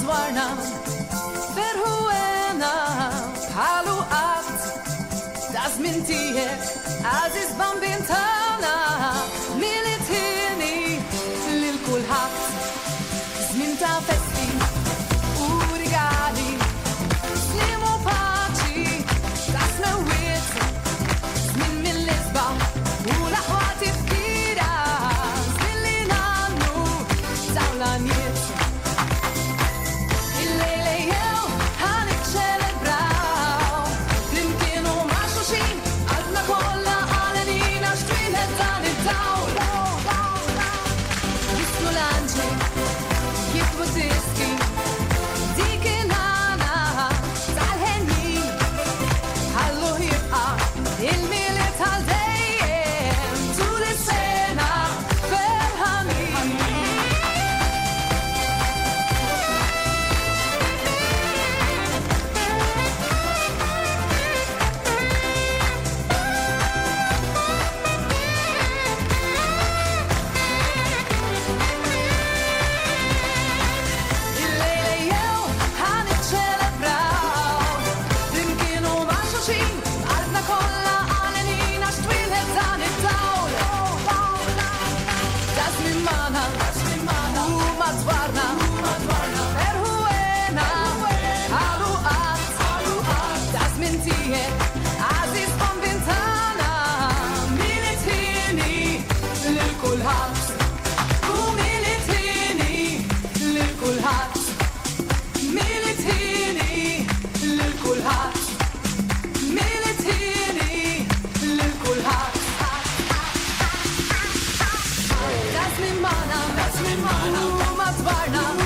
dwarna Verhuena Halu at Das mintie Aziz bambintana Militini Lil kulhat Zminta festi Urigali Snimo paci Das me wit Zmin min lisba Ula hwati fkira Zillinanu Zawlaniet That's me mana, Uma Dvarna